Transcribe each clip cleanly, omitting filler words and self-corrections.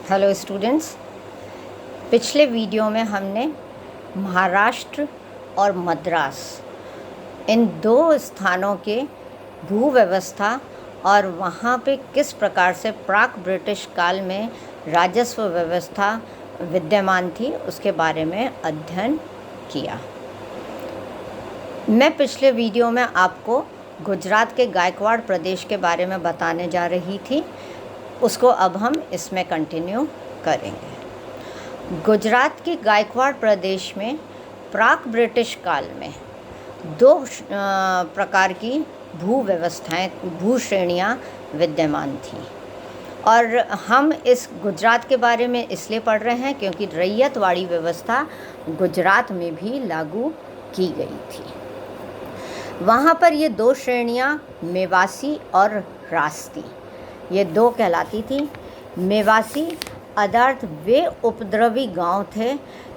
Hello students, पिछले video में हमने महाराष्ट्र और मद्रास इन दो स्थानों के भू व्यवस्था और वहाँ पे किस प्रकार से प्राक ब्रिटिश काल में राजस्व व्यवस्था विद्यमान थी उसके बारे में अध्ययन किया। मैं पिछले वीडियो में आपको गुजरात के गायकवाड़ प्रदेश के बारे में बताने जा रही थी, उसको अब हम इसमें कंटिन्यू करेंगे। गुजरात के गायकवाड़ प्रदेश में प्राक ब्रिटिश काल में दो प्रकार की भू व्यवस्थाएं, भू श्रेणियां विद्यमान थीं और हम इस गुजरात के बारे में इसलिए पढ़ रहे हैं क्योंकि रैयतवाड़ी व्यवस्था गुजरात में भी लागू की गई थी। वहाँ पर ये दो श्रेणियां मेवासी और रास्ती, ये दो कहलाती थी। मेवासी अर्थात वे उपद्रवी गांव थे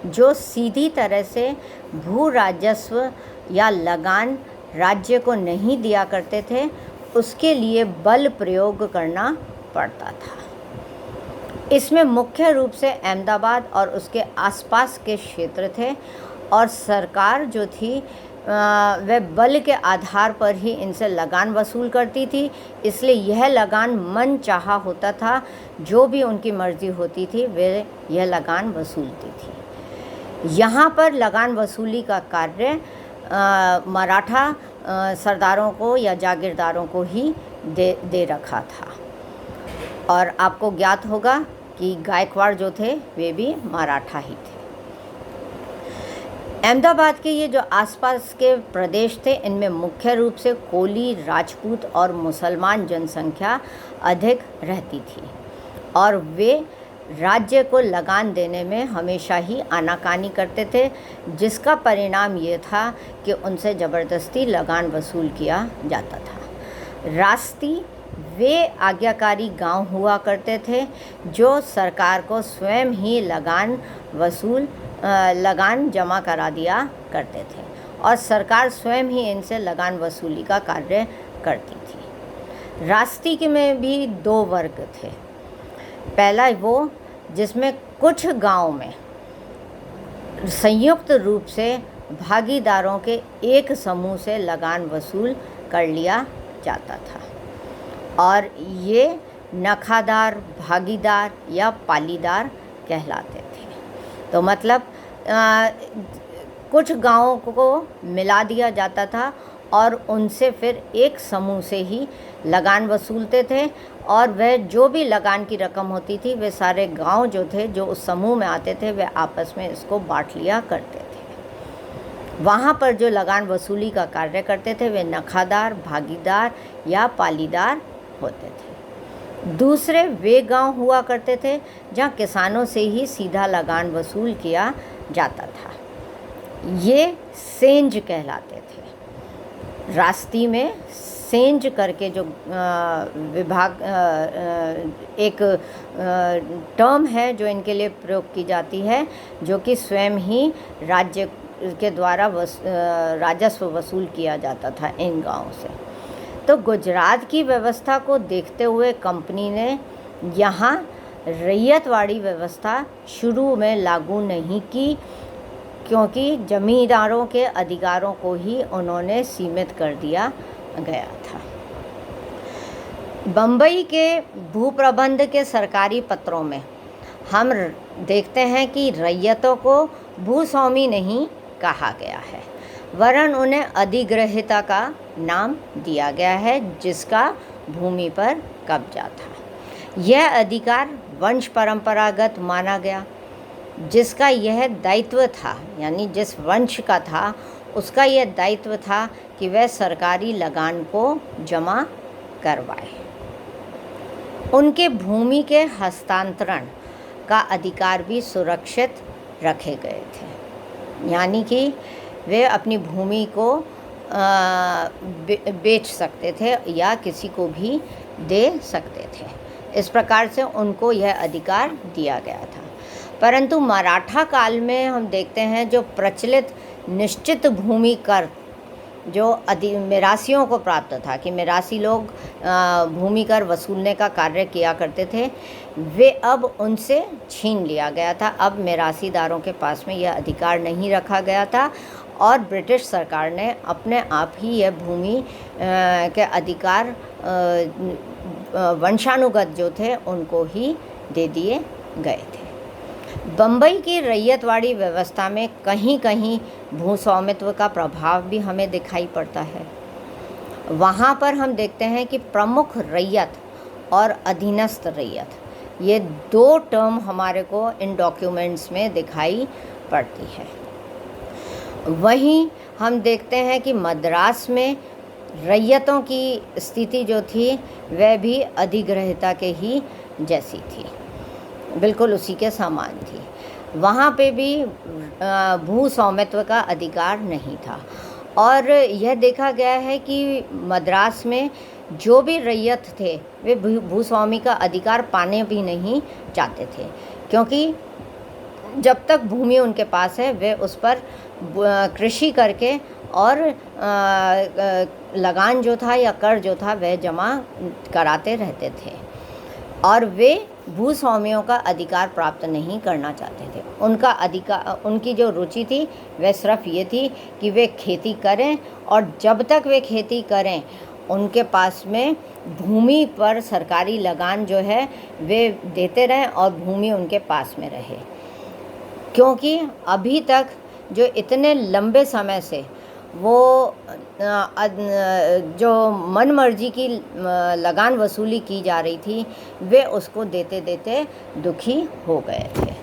जो सीधी तरह से भू राजस्व या लगान राज्य को नहीं दिया करते थे, उसके लिए बल प्रयोग करना पड़ता था। इसमें मुख्य रूप से अहमदाबाद और उसके आसपास के क्षेत्र थे और सरकार जो थी वह बल के आधार पर ही इनसे लगान वसूल करती थी, इसलिए यह लगान मन चाहा होता था। जो भी उनकी मर्ज़ी होती थी वे यह लगान वसूलती थी। यहाँ पर लगान वसूली का कार्य मराठा सरदारों को या जागीरदारों को ही दे रखा था और आपको ज्ञात होगा कि गायकवाड़ जो थे वे भी मराठा ही थे। अहमदाबाद के ये जो आसपास के प्रदेश थे इनमें मुख्य रूप से कोली, राजपूत और मुसलमान जनसंख्या अधिक रहती थी और वे राज्य को लगान देने में हमेशा ही आनाकानी करते थे, जिसका परिणाम ये था कि उनसे ज़बरदस्ती लगान वसूल किया जाता था। रास्ती वे आज्ञाकारी गांव हुआ करते थे जो सरकार को स्वयं ही लगान जमा करा दिया करते थे और सरकार स्वयं ही इनसे लगान वसूली का कार्य करती थी। रास्ती के में भी दो वर्ग थे। पहला वो जिसमें कुछ गांव में संयुक्त रूप से भागीदारों के एक समूह से लगान वसूल कर लिया जाता था और ये नखादार, भागीदार या पालीदार कहलाते थे। तो मतलब कुछ गांवों को मिला दिया जाता था और उनसे फिर एक समूह से ही लगान वसूलते थे और वह जो भी लगान की रकम होती थी वे सारे गांव जो थे जो उस समूह में आते थे वे आपस में इसको बांट लिया करते थे। वहाँ पर जो लगान वसूली का कार्य करते थे वे नखादार, भागीदार या पालीदार होते थे। दूसरे वे गांव हुआ करते थे जहाँ किसानों से ही सीधा लगान वसूल किया जाता था, ये सेंज कहलाते थे। रास्ती में सेंज करके जो विभाग एक टर्म है जो इनके लिए प्रयोग की जाती है, जो कि स्वयं ही राज्य के द्वारा राजस्व वसूल किया जाता था इन गांवों से। तो गुजरात की व्यवस्था को देखते हुए कंपनी ने यहाँ रैयतवाड़ी व्यवस्था शुरू में लागू नहीं की, क्योंकि जमींदारों के अधिकारों को ही उन्होंने सीमित कर दिया गया था। बम्बई के भूप्रबंध के सरकारी पत्रों में हम देखते हैं कि रैयतों को भूस्वामी नहीं कहा गया है, वरन उन्हें अधिग्रहिता का नाम दिया गया है जिसका भूमि पर कब्जा था। यह अधिकार वंश परंपरागत माना गया, जिसका यह दायित्व था, यानी जिस वंश का था उसका यह दायित्व था कि वह सरकारी लगान को जमा करवाए। उनके भूमि के हस्तांतरण का अधिकार भी सुरक्षित रखे गए थे, यानी कि वे अपनी भूमि को बेच सकते थे या किसी को भी दे सकते थे। इस प्रकार से उनको यह अधिकार दिया गया था। परंतु मराठा काल में हम देखते हैं जो प्रचलित निश्चित भूमि कर जो मिरासियों को प्राप्त था कि मिरासी लोग भूमि कर वसूलने का कार्य किया करते थे, वे अब उनसे छीन लिया गया था। अब मिरासीदारों के पास में यह अधिकार नहीं रखा गया था और ब्रिटिश सरकार ने अपने आप ही यह भूमि के अधिकार वंशानुगत जो थे उनको ही दे दिए गए थे। बम्बई की रैयतवाड़ी व्यवस्था में कहीं कहीं भूस्वामित्व का प्रभाव भी हमें दिखाई पड़ता है। वहाँ पर हम देखते हैं कि प्रमुख रैयत और अधीनस्थ रैयत, ये दो टर्म हमारे को इन डॉक्यूमेंट्स में दिखाई पड़ती है। वहीं हम देखते हैं कि मद्रास में रैयतों की स्थिति जो थी वह भी अधिग्रहिता के ही जैसी थी, बिल्कुल उसी के समान थी। वहाँ पे भी भू स्वामित्व का अधिकार नहीं था और यह देखा गया है कि मद्रास में जो भी रैयत थे वे भूस्वामी का अधिकार पाने भी नहीं चाहते थे, क्योंकि जब तक भूमि उनके पास है वे उस पर कृषि करके और लगान जो था या कर जो था वह जमा कराते रहते थे और वे भूस्वामियों का अधिकार प्राप्त नहीं करना चाहते थे। उनका अधिकार, उनकी जो रुचि थी वह सिर्फ ये थी कि वे खेती करें और जब तक वे खेती करें उनके पास में भूमि पर सरकारी लगान जो है वे देते रहें और भूमि उनके पास में रहे, क्योंकि अभी तक जो इतने लंबे समय से वो जो मनमर्जी की लगान वसूली की जा रही थी वे उसको देते देते दुखी हो गए थे।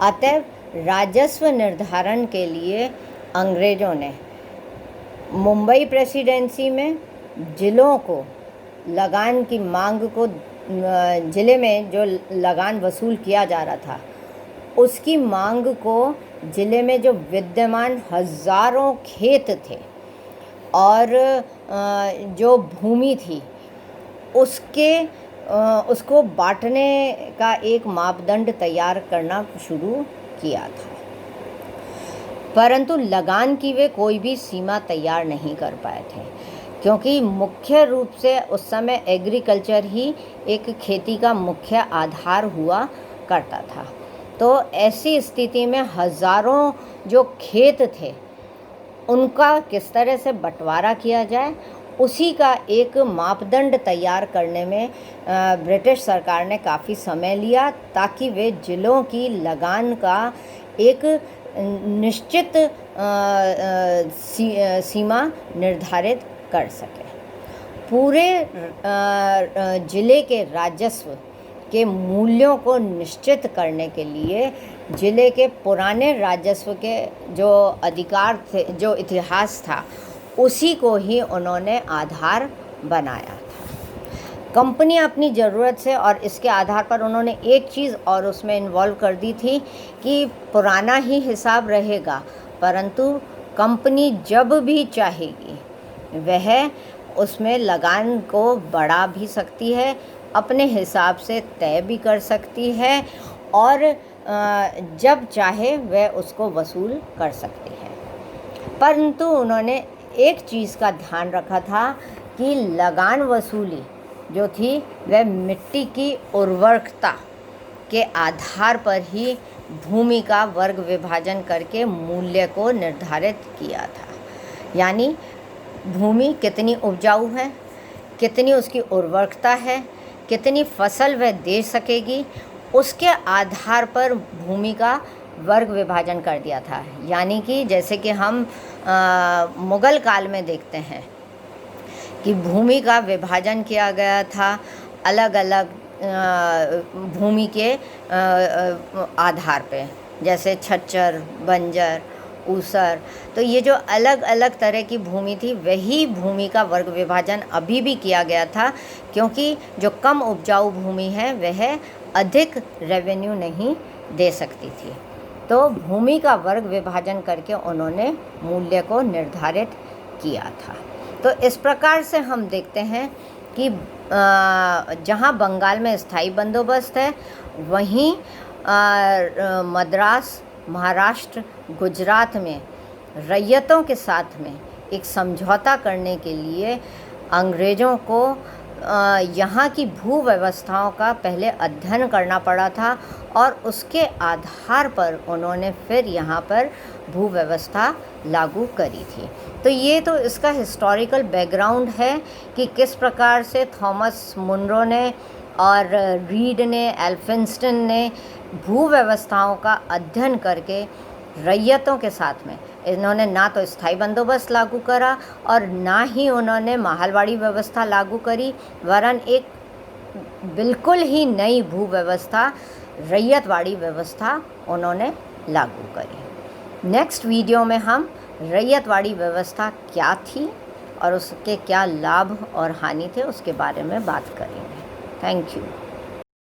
अतः राजस्व निर्धारण के लिए अंग्रेज़ों ने मुंबई प्रेसिडेंसी में जिलों को लगान की मांग को, ज़िले में जो लगान वसूल किया जा रहा था उसकी मांग को ज़िले में जो विद्यमान हज़ारों खेत थे और जो भूमि थी उसको बांटने का एक मापदंड तैयार करना शुरू किया था, परंतु लगान की वे कोई भी सीमा तैयार नहीं कर पाए थे, क्योंकि मुख्य रूप से उस समय एग्रीकल्चर ही एक खेती का मुख्य आधार हुआ करता था। तो ऐसी स्थिति में हज़ारों जो खेत थे उनका किस तरह से बंटवारा किया जाए उसी का एक मापदंड तैयार करने में ब्रिटिश सरकार ने काफ़ी समय लिया, ताकि वे जिलों की लगान का एक निश्चित सीमा निर्धारित कर सके। पूरे ज़िले के राजस्व के मूल्यों को निश्चित करने के लिए ज़िले के पुराने राजस्व के जो अधिकार थे, जो इतिहास था, उसी को ही उन्होंने आधार बनाया था। कंपनी अपनी ज़रूरत से और इसके आधार पर उन्होंने एक चीज़ और उसमें इन्वॉल्व कर दी थी कि पुराना ही हिसाब रहेगा, परंतु कंपनी जब भी चाहेगी वह उसमें लगान को बढ़ा भी सकती है, अपने हिसाब से तय भी कर सकती है और जब चाहे वह उसको वसूल कर सकती है। परंतु उन्होंने एक चीज़ का ध्यान रखा था कि लगान वसूली जो थी वह मिट्टी की उर्वरकता के आधार पर ही भूमि का वर्ग विभाजन करके मूल्य को निर्धारित किया था। यानी भूमि कितनी उपजाऊ है, कितनी उसकी उर्वरकता है, कितनी फसल वह दे सकेगी, उसके आधार पर भूमि का वर्ग विभाजन कर दिया था। यानी कि जैसे कि हम मुग़ल काल में देखते हैं कि भूमि का विभाजन किया गया था अलग अलग भूमि के आधार पे, जैसे छच्चर, बंजर, ऊसर। तो ये जो अलग अलग तरह की भूमि थी वही भूमि का वर्ग विभाजन अभी भी किया गया था, क्योंकि जो कम उपजाऊ भूमि है वह अधिक रेवेन्यू नहीं दे सकती थी। तो भूमि का वर्ग विभाजन करके उन्होंने मूल्य को निर्धारित किया था। तो इस प्रकार से हम देखते हैं कि जहाँ बंगाल में स्थायी बंदोबस्त है वहीं मद्रास, महाराष्ट्र, गुजरात में रैयतों के साथ में एक समझौता करने के लिए अंग्रेज़ों को यहाँ की भू व्यवस्थाओं का पहले अध्ययन करना पड़ा था और उसके आधार पर उन्होंने फिर यहाँ पर भू व्यवस्था लागू करी थी। तो ये तो इसका हिस्टोरिकल बैकग्राउंड है कि किस प्रकार से थॉमस मुनरो ने और रीड ने, एल्फिंस्टन ने भू व्यवस्थाओं का अध्ययन करके रैयतों के साथ में इन्होंने ना तो स्थायी बंदोबस्त लागू करा और ना ही उन्होंने महलवाड़ी व्यवस्था लागू करी, वरन एक बिल्कुल ही नई भू व्यवस्था, रैयतवाड़ी व्यवस्था उन्होंने लागू करी। नेक्स्ट वीडियो में हम रैयतवाड़ी व्यवस्था क्या थी और उसके क्या लाभ और हानि थे उसके बारे में बात करेंगे। Thank you.